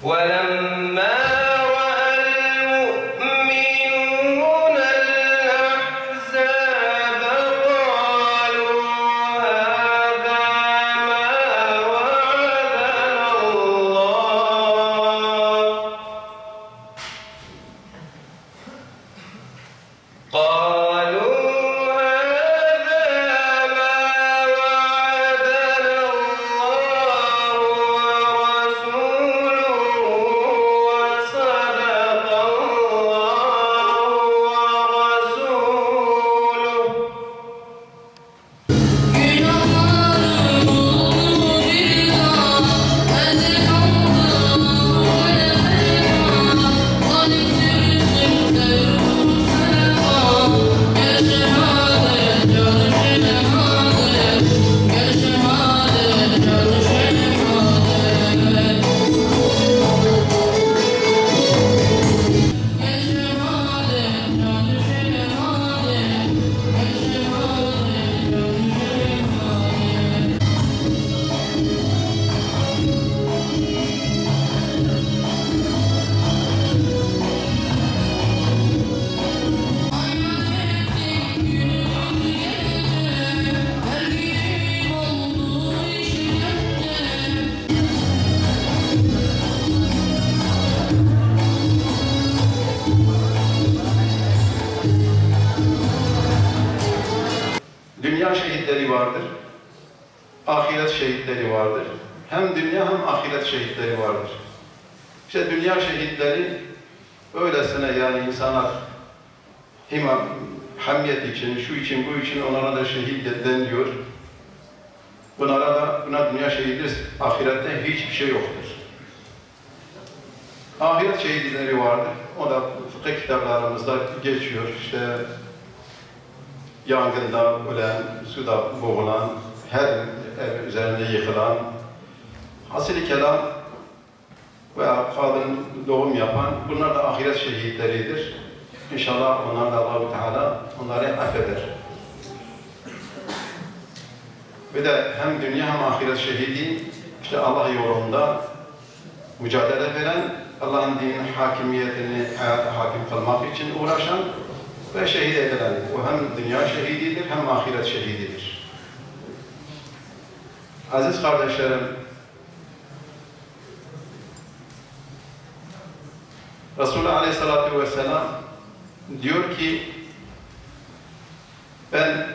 ولما رأى المؤمنون الأحزاب قالوا هذا ما وعدنا الله Dünya şehitleri vardır, ahiret şehitleri vardır. Hem dünya hem ahiret şehitleri vardır. İşte dünya şehitleri öylesine yani insanlar hamiyet için, şu için, bu için onlara da şehit deniliyor. Buna dünya şehidi, ahirette hiçbir şey yoktur. Ahiret şehitleri vardır. O da fıkıh kitaplarımızda geçiyor. İşte yangında ölen, suda boğulan, her ev üzerinde yıkılan, hasili kelam veya kadın doğum yapan, bunlar da ahiret şehitleridir. İnşallah onlar da Allah-u Teala onları affeder. Ve de hem dünya hem ahiret şehidi, işte Allah yolunda mücadele veren, Allah'ın dininin hakimiyetini hayata hakim kılmak için uğraşan ve şehit edilen. O hem dünya şehididir hem ahiret şehididir. Aziz kardeşlerim, Resulullah Aleyhisselatü Vesselam diyor ki, ben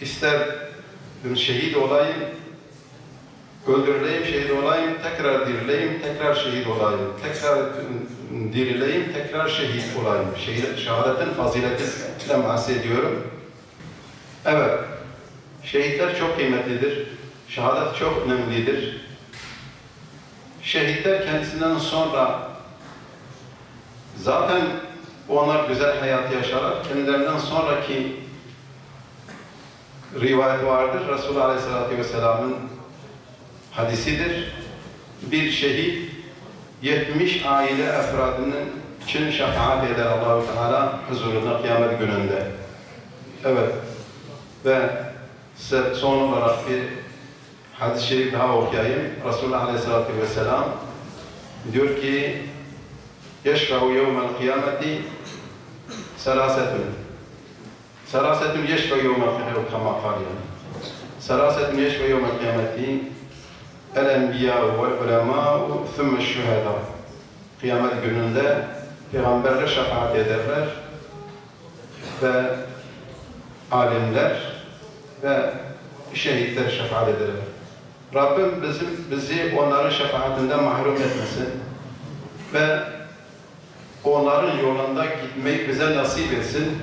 ister şehit olayım, öldürüleyim, şehit olayım, tekrar dirileyim, tekrar şehit olayım, tekrar dirileyim, tekrar şehit olayım. Şehadetin faziletinden bahsediyorum. Evet, şehitler çok kıymetlidir. Şehadet çok önemlidir. Şehitler kendisinden sonra zaten onlar güzel hayat yaşarlar. Kendilerinden sonraki rivayet vardır. Resulullah Aleyhisselatü Vesselam'ın hadisidir. Bir şehit 70 aile efradının için şefaat eder Allah-u Teala huzurunda kıyamet gününde. Evet. Ve size son olarak bir hadis-i şerif daha okuyayım. Resulullah Aleyhisselatü Vesselam diyor ki يَشْفَعُ يَوْمَ الْقِيَامَةِ سَلَاسَةٌ يَشْفَعُ يَوْمَ الْقِيَامَةِ كَمَا قَالَ سَلَاسَةٌ يَشْفَعُ يَوْمَ الْقِيَامَةِ الْاَنْبِيَاءُ وَالْعُلَمَاءُ ثُمَّ الشُّهَدَاءُ Kıyamet gününde peygamberler şefaat ederler ve alimler ve şehitler şefaat ederler. Rabbim bizi onların şefaatinden mahrum etmesin ve onların yolunda gitmeyi bize nasip etsin.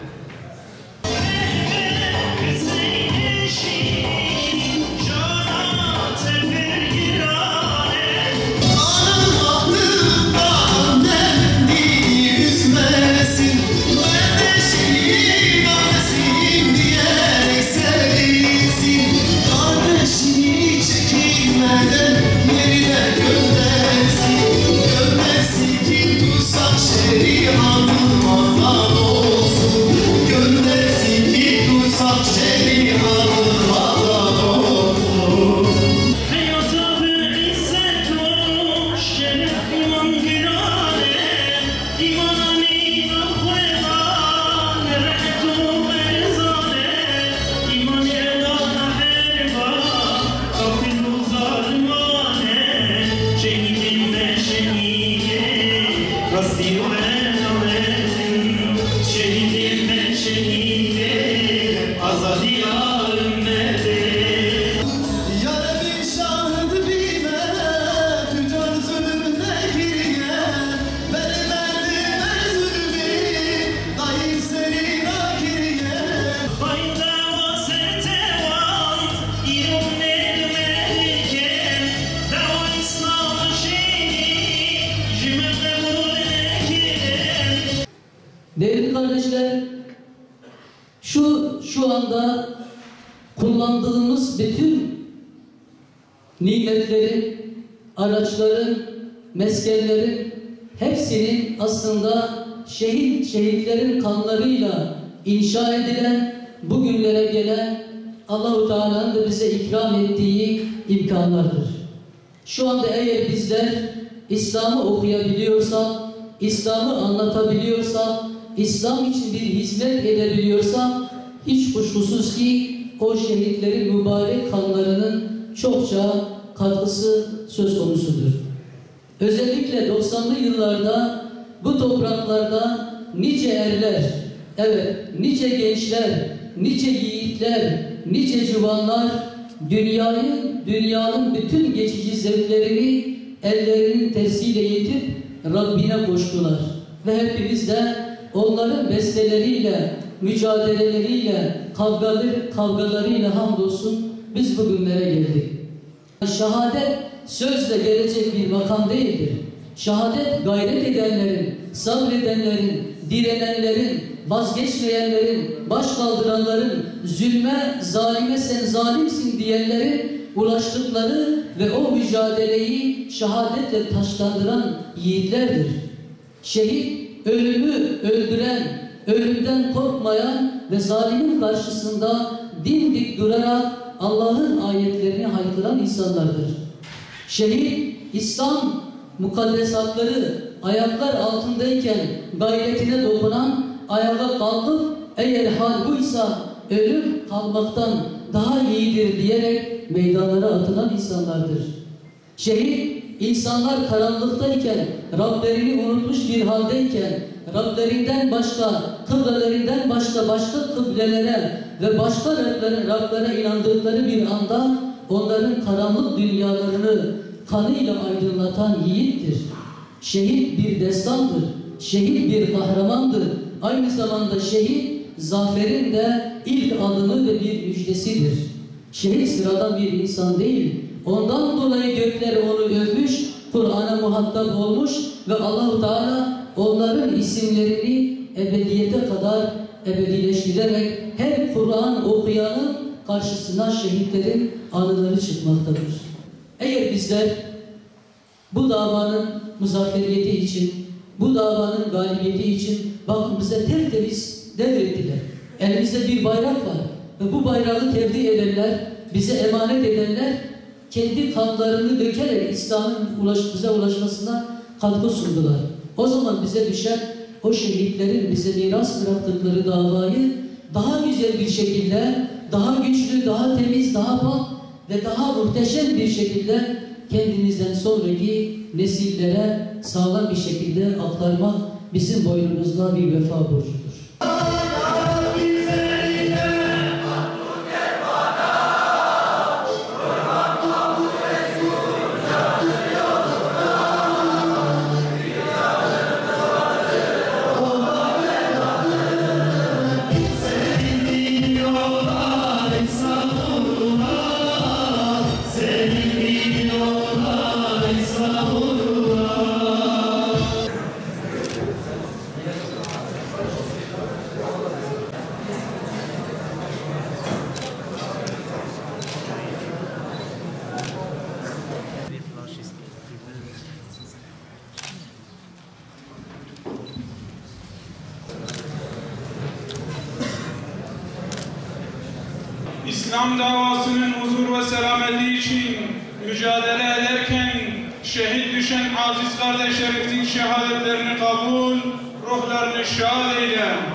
Şeriatın azad olsun. nimetlerin, araçların, meskenlerin hepsinin aslında şehitlerin kanlarıyla inşa edilen, bugünlere gelen Allah-u Teala'nın da bize ikram ettiği imkanlardır. Şu anda eğer bizler İslam'ı okuyabiliyorsak, İslam'ı anlatabiliyorsak, İslam için bir hizmet edebiliyorsak, hiç kuşkusuz ki o şehitlerin mübarek kanlarının çokça katkısı söz konusudur. Özellikle 90'lı yıllarda bu topraklarda nice erler, evet, nice gençler, nice yiğitler, nice civanlar dünyanın bütün geçici zevklerini ellerinin tersiyle yitip Rabbine koştular. Ve hepimiz de onların besteleriyle, mücadeleleriyle, kavgalarıyla hamdolsun biz bugünlere geldik. Şehadet sözle gelecek bir makam değildir. Şehadet gayret edenlerin, sabredenlerin, direnenlerin, vazgeçmeyenlerin, baş kaldıranların, zulme, zalime sen zalimsin diyenlerin ulaştıkları ve o mücadeleyi şehadetle taşlandıran yiğitlerdir. Şehit, ölümü öldüren, ölümden korkmayan ve zalimin karşısında dimdik durarak Allah'ın ayetlerini haykıran insanlardır. Şehit, İslam mukaddesatları ayaklar altındayken gayretine dokunan, ayağa kalkıp eğer hal buysa ölüm kalmaktan daha iyidir diyerek meydanlara atılan insanlardır. Şehit, insanlar karanlıktayken, Rablerini unutmuş bir haldeyken, Rablerinden başka, kıblelerinden başka kıblelere ve başka Rablara inandıkları bir anda onların karanlık dünyalarını kanıyla aydınlatan yiğittir. Şehit bir destandır. Şehit bir kahramandır. Aynı zamanda şehit zaferin de ilk adımı ve bir müjdesidir. Şehit sıradan bir insan değil. Ondan dolayı gökler onu övmüş, Kur'an'a muhatap olmuş ve Allah-u Teala onların isimlerini ebediyete kadar ebedileştirerek her Kur'an okuyanın karşısına şehitlerin anıları çıkmaktadır. Eğer bizler bu davanın muzafferiyeti için, bu davanın galibiyeti için bakın bize tertemiz devrettiler. Elimizde bir bayrak var ve bu bayrağı tevdi edenler, bize emanet edenler kendi kanlarını dökerek İslam'ın bize ulaşmasına katkı sundular. O zaman bize düşen o şehitlerin bize miras bıraktıkları davayı daha güzel bir şekilde, daha güçlü, daha temiz, daha pak ve daha muhteşem bir şekilde kendimizden sonraki nesillere sağlam bir şekilde aktarmak bizim boynumuzda bir vefa borcudur. İslam davasının huzur ve selameti için mücadele ederken şehit düşen aziz kardeşlerimizin şehadetlerini kabul, ruhlarını şad eyle.